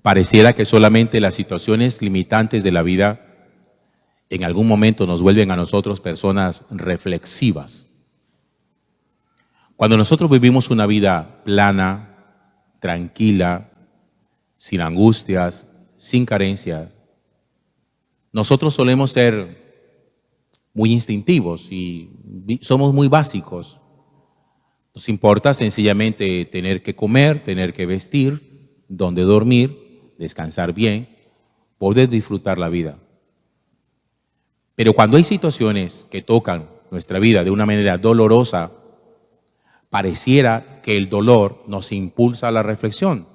Pareciera que solamente las situaciones limitantes de la vida en algún momento nos vuelven a nosotros personas reflexivas. Cuando nosotros vivimos una vida plana, tranquila, sin angustias, sin carencias, nosotros solemos ser muy instintivos y somos muy básicos. Nos importa sencillamente tener que comer, tener que vestir, dónde dormir, descansar bien, poder disfrutar la vida. Pero cuando hay situaciones que tocan nuestra vida de una manera dolorosa, pareciera que el dolor nos impulsa a la reflexión.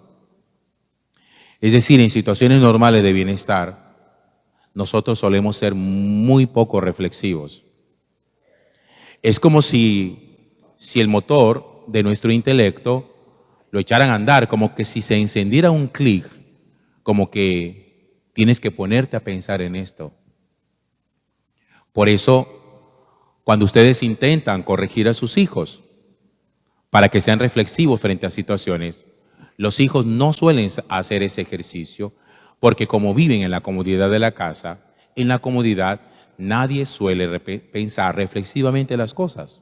Es decir, en situaciones normales de bienestar, nosotros solemos ser muy poco reflexivos. Es como si el motor de nuestro intelecto lo echaran a andar, como que si se encendiera un clic, como que tienes que ponerte a pensar en esto. Por eso, cuando ustedes intentan corregir a sus hijos para que sean reflexivos frente a situaciones, los hijos no suelen hacer ese ejercicio porque como viven en la comodidad de la casa, en la comodidad nadie suele pensar reflexivamente las cosas.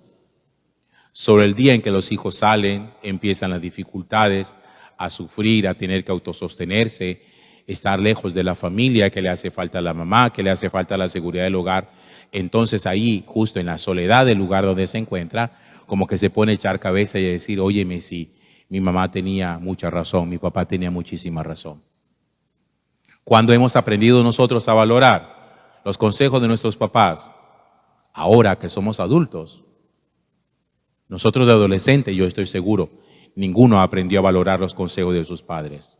Sobre el día en que los hijos salen, empiezan las dificultades, a sufrir, a tener que autosostenerse, estar lejos de la familia, que le hace falta a la mamá, que le hace falta la seguridad del hogar. Entonces ahí, justo en la soledad del lugar donde se encuentra, como que se pone a echar cabeza y a decir, óyeme, sí, mi mamá tenía mucha razón, mi papá tenía muchísima razón. Cuando hemos aprendido nosotros a valorar los consejos de nuestros papás, ahora que somos adultos, nosotros de adolescentes, yo estoy seguro, ninguno aprendió a valorar los consejos de sus padres.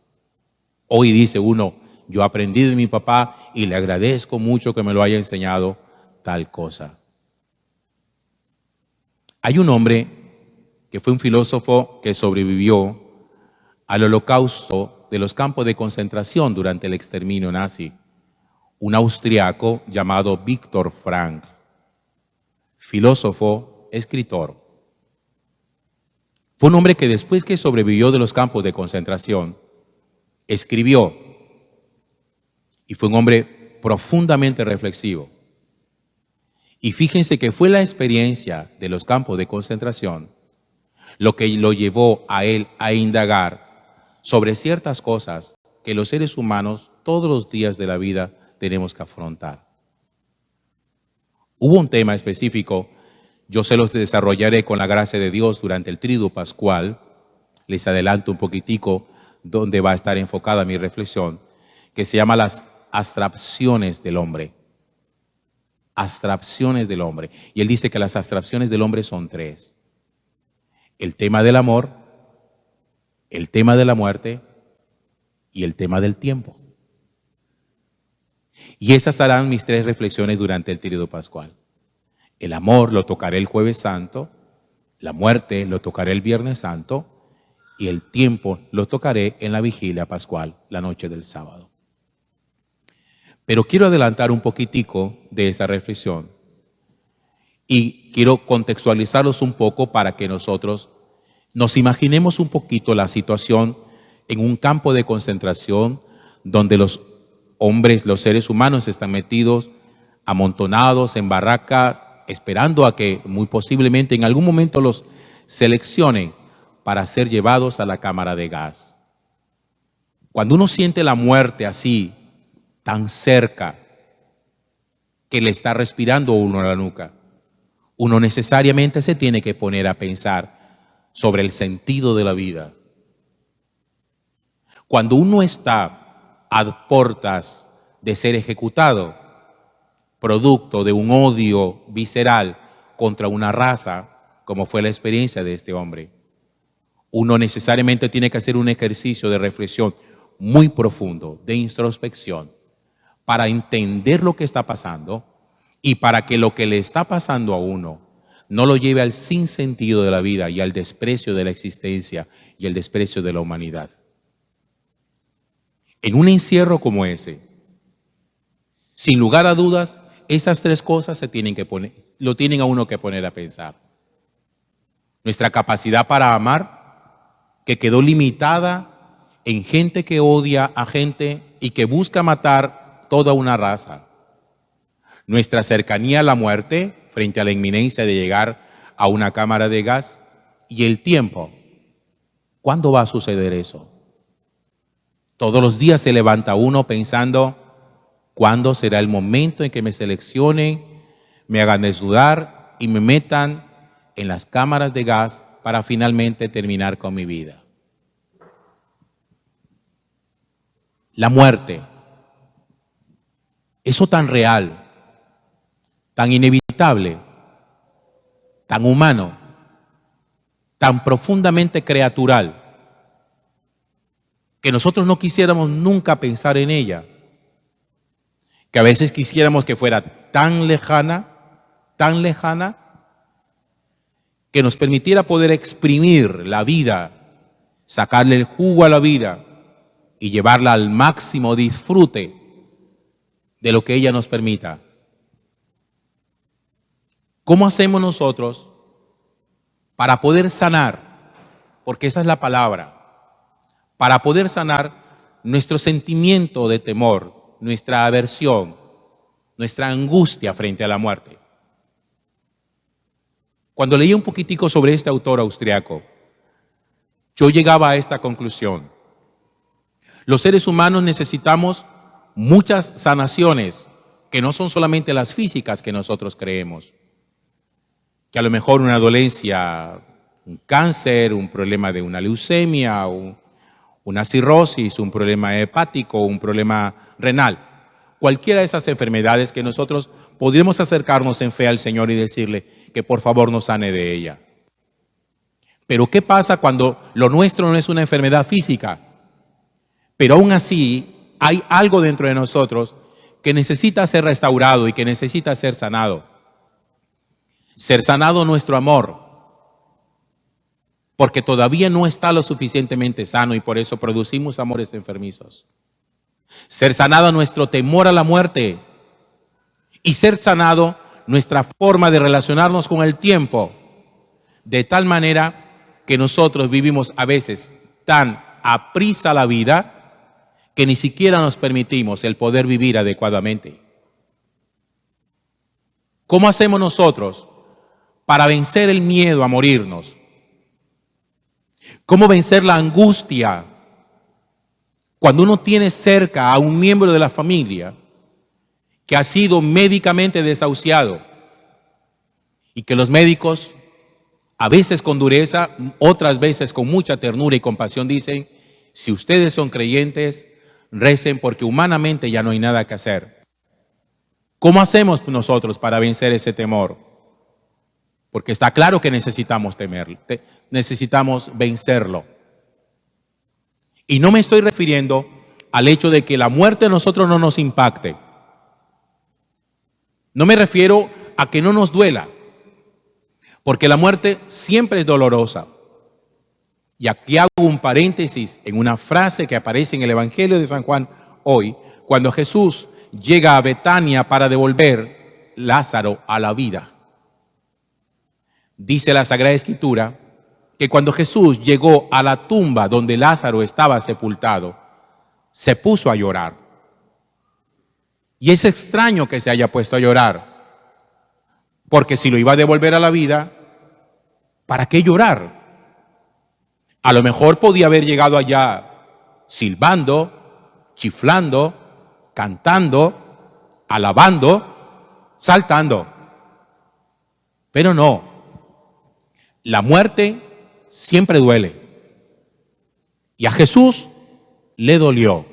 Hoy dice uno, yo aprendí de mi papá y le agradezco mucho que me lo haya enseñado tal cosa. Hay un hombre que fue un filósofo que sobrevivió al holocausto de los campos de concentración durante el exterminio nazi, un austriaco llamado Viktor Frankl, filósofo, escritor. Fue un hombre que después que sobrevivió de los campos de concentración, escribió, y fue un hombre profundamente reflexivo. Y fíjense que fue la experiencia de los campos de concentración lo que lo llevó a él a indagar sobre ciertas cosas que los seres humanos todos los días de la vida tenemos que afrontar. Hubo un tema específico, yo se los desarrollaré con la gracia de Dios durante el Triduo Pascual. Les adelanto un poquitico donde va a estar enfocada mi reflexión, que se llama las abstracciones del hombre. Abstracciones del hombre. Y él dice que las abstracciones del hombre son tres: el tema del amor, el tema de la muerte y el tema del tiempo. Y esas serán mis tres reflexiones durante el Triduo Pascual. El amor lo tocaré el Jueves Santo, la muerte lo tocaré el Viernes Santo y el tiempo lo tocaré en la Vigilia Pascual, la noche del sábado. Pero quiero adelantar un poquitico de esa reflexión y quiero contextualizarlos un poco para que nosotros nos imaginemos un poquito la situación en un campo de concentración donde los hombres, los seres humanos están metidos, amontonados en barracas, esperando a que muy posiblemente en algún momento los seleccionen para ser llevados a la cámara de gas. Cuando uno siente la muerte así, tan cerca, que le está respirando a uno la nuca, uno necesariamente se tiene que poner a pensar sobre el sentido de la vida. Cuando uno está a puertas de ser ejecutado, producto de un odio visceral contra una raza, como fue la experiencia de este hombre, uno necesariamente tiene que hacer un ejercicio de reflexión muy profundo, de introspección, para entender lo que está pasando y para que lo que le está pasando a uno no lo lleve al sinsentido de la vida y al desprecio de la existencia y el desprecio de la humanidad. En un encierro como ese, sin lugar a dudas, esas tres cosas lo tienen a uno que poner a pensar. Nuestra capacidad para amar, que quedó limitada en gente que odia a gente y que busca matar toda una raza. Nuestra cercanía a la muerte frente a la inminencia de llegar a una cámara de gas y el tiempo. ¿Cuándo va a suceder eso? Todos los días se levanta uno pensando, ¿cuándo será el momento en que me seleccionen, me hagan desnudar y me metan en las cámaras de gas para finalmente terminar con mi vida? La muerte, eso tan real, tan inevitable, tan humano, tan profundamente creatural, que nosotros no quisiéramos nunca pensar en ella, que a veces quisiéramos que fuera tan lejana, que nos permitiera poder exprimir la vida, sacarle el jugo a la vida y llevarla al máximo disfrute de lo que ella nos permita. ¿Cómo hacemos nosotros para poder sanar? Porque esa es la palabra. Para poder sanar nuestro sentimiento de temor, nuestra aversión, nuestra angustia frente a la muerte. Cuando leí un poquitico sobre este autor austriaco, yo llegaba a esta conclusión. Los seres humanos necesitamos muchas sanaciones, que no son solamente las físicas que nosotros creemos. Que a lo mejor una dolencia, un cáncer, un problema de una leucemia, una cirrosis, un problema hepático, un problema renal. Cualquiera de esas enfermedades que nosotros podríamos acercarnos en fe al Señor y decirle que por favor nos sane de ella. Pero ¿qué pasa cuando lo nuestro no es una enfermedad física? Pero aún así hay algo dentro de nosotros que necesita ser restaurado y que necesita ser sanado. Ser sanado nuestro amor, porque todavía no está lo suficientemente sano y por eso producimos amores enfermizos. Ser sanado nuestro temor a la muerte y ser sanado nuestra forma de relacionarnos con el tiempo, de tal manera que nosotros vivimos a veces tan aprisa la vida que ni siquiera nos permitimos el poder vivir adecuadamente. ¿Cómo hacemos nosotros para vencer el miedo a morirnos? ¿Cómo vencer la angustia cuando uno tiene cerca a un miembro de la familia que ha sido médicamente desahuciado y que los médicos, a veces con dureza, otras veces con mucha ternura y compasión, dicen: si ustedes son creyentes, recen porque humanamente ya no hay nada que hacer? ¿Cómo hacemos nosotros para vencer ese temor? Porque está claro que necesitamos temerlo, necesitamos vencerlo. Y no me estoy refiriendo al hecho de que la muerte a nosotros no nos impacte. No me refiero a que no nos duela, porque la muerte siempre es dolorosa. Y aquí hago un paréntesis en una frase que aparece en el Evangelio de San Juan hoy, cuando Jesús llega a Betania para devolver Lázaro a la vida. Dice la Sagrada Escritura que cuando Jesús llegó a la tumba donde Lázaro estaba sepultado, se puso a llorar. Y es extraño que se haya puesto a llorar, porque si lo iba a devolver a la vida, ¿para qué llorar? A lo mejor podía haber llegado allá silbando, chiflando, cantando, alabando, saltando. Pero no. La muerte siempre duele. Y a Jesús le dolió.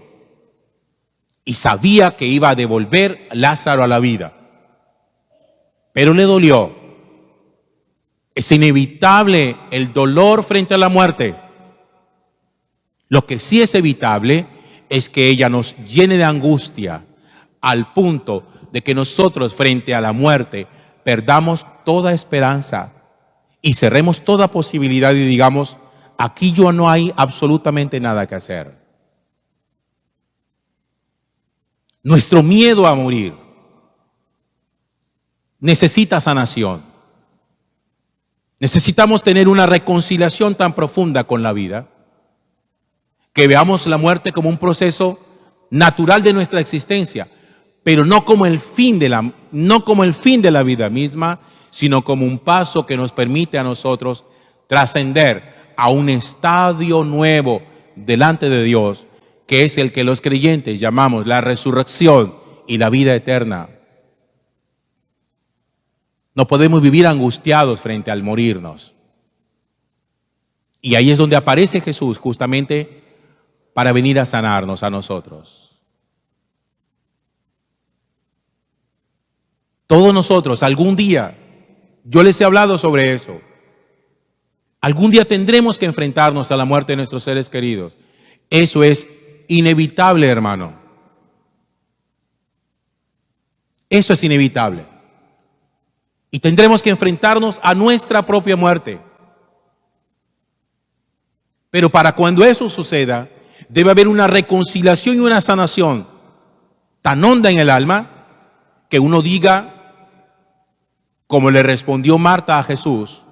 Y sabía que iba a devolver a Lázaro a la vida. Pero le dolió. Es inevitable el dolor frente a la muerte. Lo que sí es evitable es que ella nos llene de angustia al punto de que nosotros frente a la muerte perdamos toda esperanza y cerremos toda posibilidad y digamos: aquí yo no hay absolutamente nada que hacer. Nuestro miedo a morir necesita sanación. Necesitamos tener una reconciliación tan profunda con la vida que veamos la muerte como un proceso natural de nuestra existencia, pero no como el fin de la vida misma, sino como un paso que nos permite a nosotros trascender a un estadio nuevo delante de Dios, que es el que los creyentes llamamos la resurrección y la vida eterna. No podemos vivir angustiados frente al morirnos. Y ahí es donde aparece Jesús, justamente para venir a sanarnos a nosotros. Todos nosotros, algún día, yo les he hablado sobre eso, algún día tendremos que enfrentarnos a la muerte de nuestros seres queridos. Eso es inevitable, hermano. Eso es inevitable. Y tendremos que enfrentarnos a nuestra propia muerte. Pero para cuando eso suceda, debe haber una reconciliación y una sanación tan honda en el alma que uno diga, como le respondió Marta a Jesús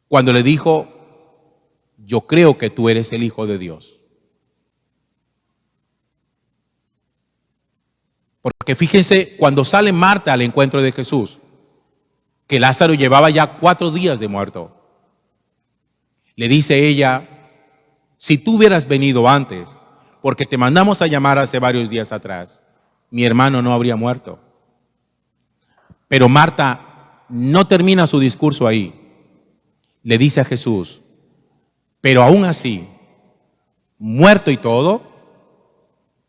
cuando le dijo: yo creo que tú eres el Hijo de Dios. Porque fíjense, cuando sale Marta al encuentro de Jesús, que Lázaro llevaba ya 4 días de muerto, le dice ella: si tú hubieras venido antes, porque te mandamos a llamar hace varios días atrás, mi hermano no habría muerto. Pero Marta no termina su discurso ahí. Le dice a Jesús: pero aún así, muerto y todo,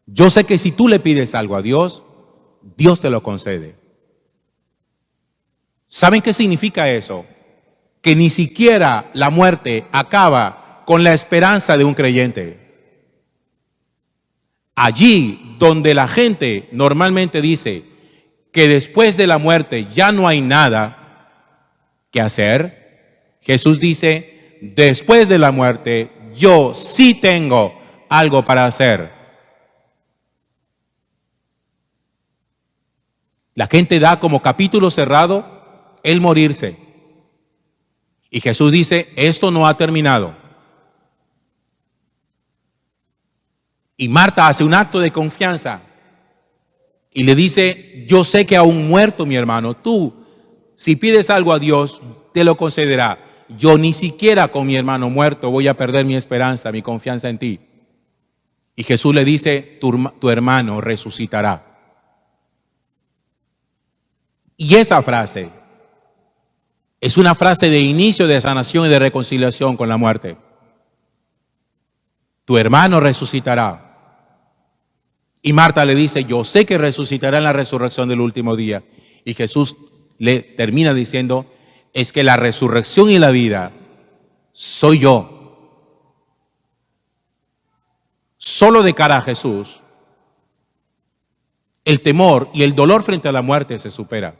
yo sé que si tú le pides algo a Dios, Dios te lo concede. ¿Saben qué significa eso? Que ni siquiera la muerte acaba con la esperanza de un creyente. Allí donde la gente normalmente dice que después de la muerte ya no hay nada que hacer, Jesús dice: después de la muerte yo sí tengo algo para hacer. La gente da como capítulo cerrado el morirse. Y Jesús dice: esto no ha terminado. Y Marta hace un acto de confianza y le dice: yo sé que aún muerto mi hermano, tú, si pides algo a Dios, te lo concederá. Yo ni siquiera con mi hermano muerto voy a perder mi esperanza, mi confianza en ti. Y Jesús le dice: tu hermano resucitará. Y esa frase es una frase de inicio de sanación y de reconciliación con la muerte. Tu hermano resucitará. Y Marta le dice: yo sé que resucitará en la resurrección del último día. Y Jesús le termina diciendo: es que la resurrección y la vida soy yo. Solo de cara a Jesús, el temor y el dolor frente a la muerte se supera.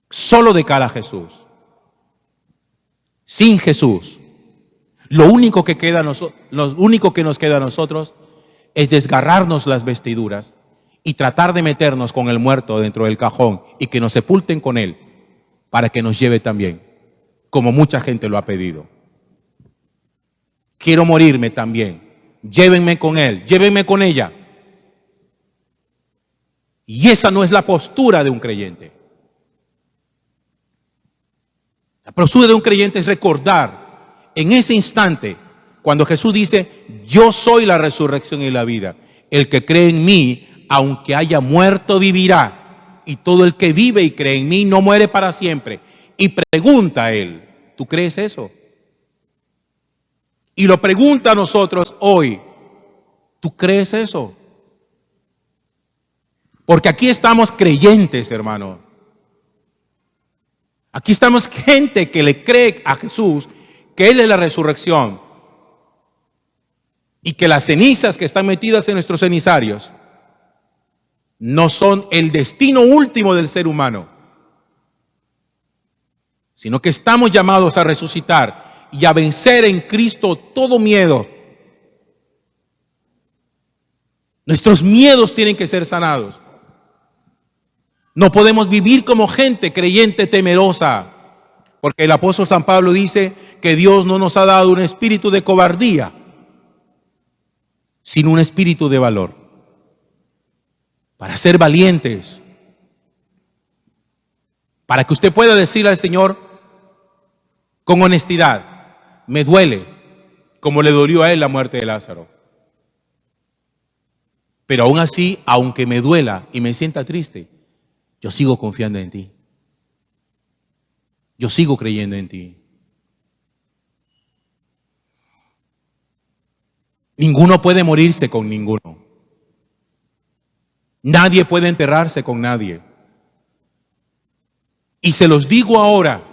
Solo de cara a Jesús. Sin Jesús, lo único que nos queda a nosotros es desgarrarnos las vestiduras y tratar de meternos con el muerto dentro del cajón y que nos sepulten con él para que nos lleve también, como mucha gente lo ha pedido. Quiero morirme también. Llévenme con él, llévenme con ella. Y esa no es la postura de un creyente. La postura de un creyente es recordar en ese instante, cuando Jesús dice: yo soy la resurrección y la vida. El que cree en mí, aunque haya muerto, vivirá. Y todo el que vive y cree en mí no muere para siempre. Y pregunta a él: ¿tú crees eso? Y lo pregunta a nosotros hoy: ¿tú crees eso? Porque aquí estamos creyentes, hermano. Aquí estamos gente que le cree a Jesús que Él es la resurrección y que las cenizas que están metidas en nuestros cenizarios no son el destino último del ser humano, sino que estamos llamados a resucitar y a vencer en Cristo todo miedo. Nuestros miedos tienen que ser sanados. No podemos vivir como gente creyente temerosa, Porque el apóstol San Pablo dice que Dios no nos ha dado un espíritu de cobardía, sino un espíritu de valor. Para ser valientes. Para que usted pueda decirle al Señor con honestidad: me duele, como le dolió a él la muerte de Lázaro. Pero aún así, aunque me duela y me sienta triste, yo sigo confiando en ti. Yo sigo creyendo en ti. Ninguno puede morirse con ninguno. Nadie puede enterrarse con nadie. Y se los digo ahora,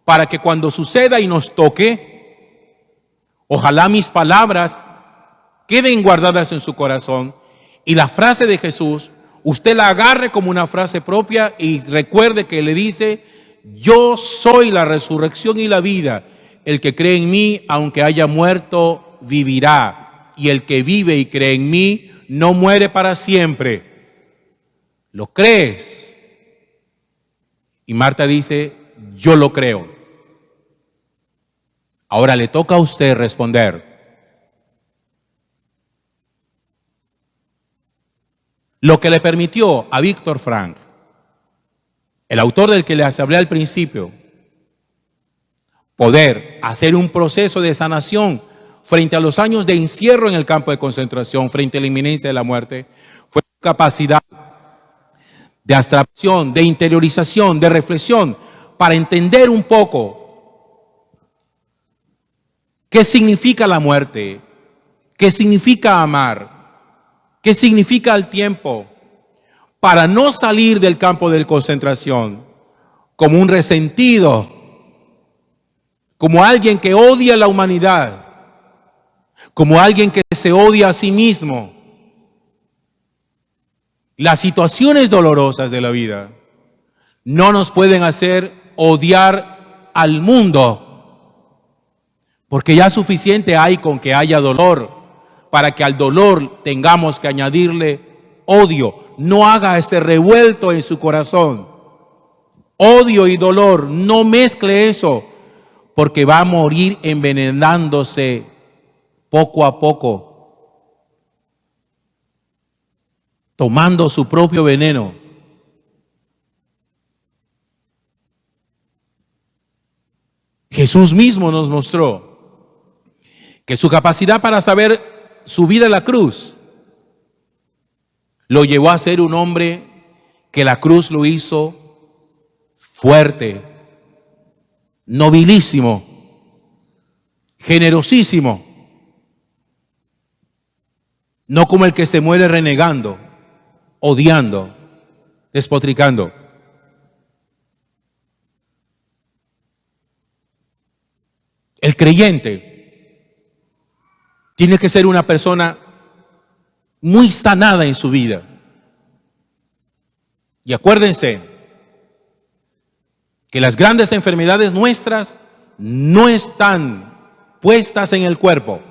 para que cuando suceda y nos toque, ojalá mis palabras queden guardadas en su corazón y la frase de Jesús, usted la agarre como una frase propia y recuerde que le dice: yo soy la resurrección y la vida. El que cree en mí, aunque haya muerto, vivirá. Y el que vive y cree en mí, no muere para siempre. ¿Lo crees? Y Marta dice: yo lo creo. Ahora le toca a usted responder. Lo que le permitió a Víctor Frank, el autor del que les hablé al principio, poder hacer un proceso de sanación frente a los años de encierro en el campo de concentración, frente a la inminencia de la muerte, fue su capacidad de abstracción, de interiorización, de reflexión, para entender un poco qué significa la muerte, qué significa amar, qué significa el tiempo, para no salir del campo de concentración como un resentido, como alguien que odia a la humanidad, como alguien que se odia a sí mismo. Las situaciones dolorosas de la vida no nos pueden hacer odiar al mundo, porque ya suficiente hay con que haya dolor para que al dolor tengamos que añadirle odio. No haga ese revuelto en su corazón. Odio y dolor, no mezcle eso, porque va a morir envenenándose poco a poco, tomando su propio veneno. Jesús mismo nos mostró que su capacidad para saber subir a la cruz lo llevó a ser un hombre que la cruz lo hizo fuerte, nobilísimo, generosísimo, no como el que se muere renegando, odiando, despotricando. El creyente tiene que ser una persona muy sanada en su vida. Y acuérdense que las grandes enfermedades nuestras no están puestas en el cuerpo.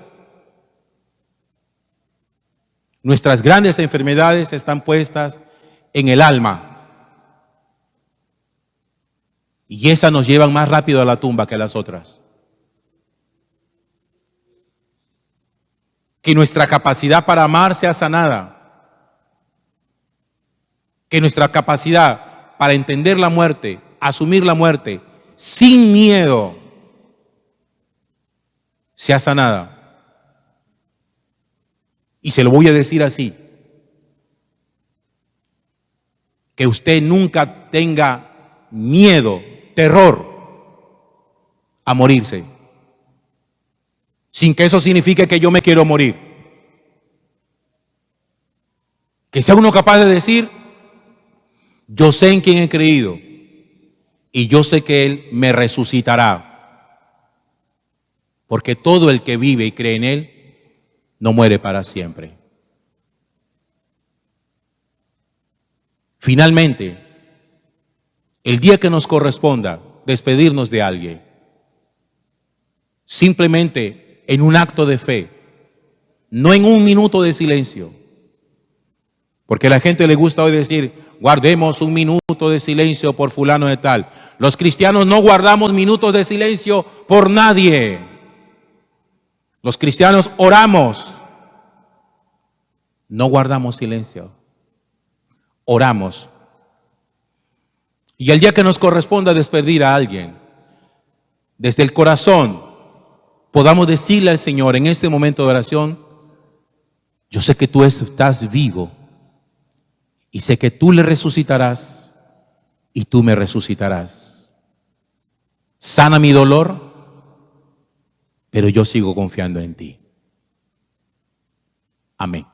Nuestras grandes enfermedades están puestas en el alma. Y esas nos llevan más rápido a la tumba que las otras. Que nuestra capacidad para amar sea sanada. Que nuestra capacidad para entender la muerte, asumir la muerte sin miedo, sea sanada. Y se lo voy a decir así: que usted nunca tenga miedo, terror a morirse, sin que eso signifique que yo me quiero morir. Que sea uno capaz de decir: yo sé en quién he creído y yo sé que Él me resucitará, porque todo el que vive y cree en Él no muere para siempre. Finalmente, el día que nos corresponda despedirnos de alguien, simplemente en un acto de fe, no en un minuto de silencio, porque a la gente le gusta hoy decir: guardemos un minuto de silencio por fulano de tal. Los cristianos no guardamos minutos de silencio por nadie. Los cristianos oramos. No guardamos silencio. Oramos. Y el día que nos corresponda despedir a alguien, desde el corazón, podamos decirle al Señor en este momento de oración: yo sé que tú estás vivo y sé que tú le resucitarás y tú me resucitarás. Sana mi dolor, pero yo sigo confiando en ti. Amén.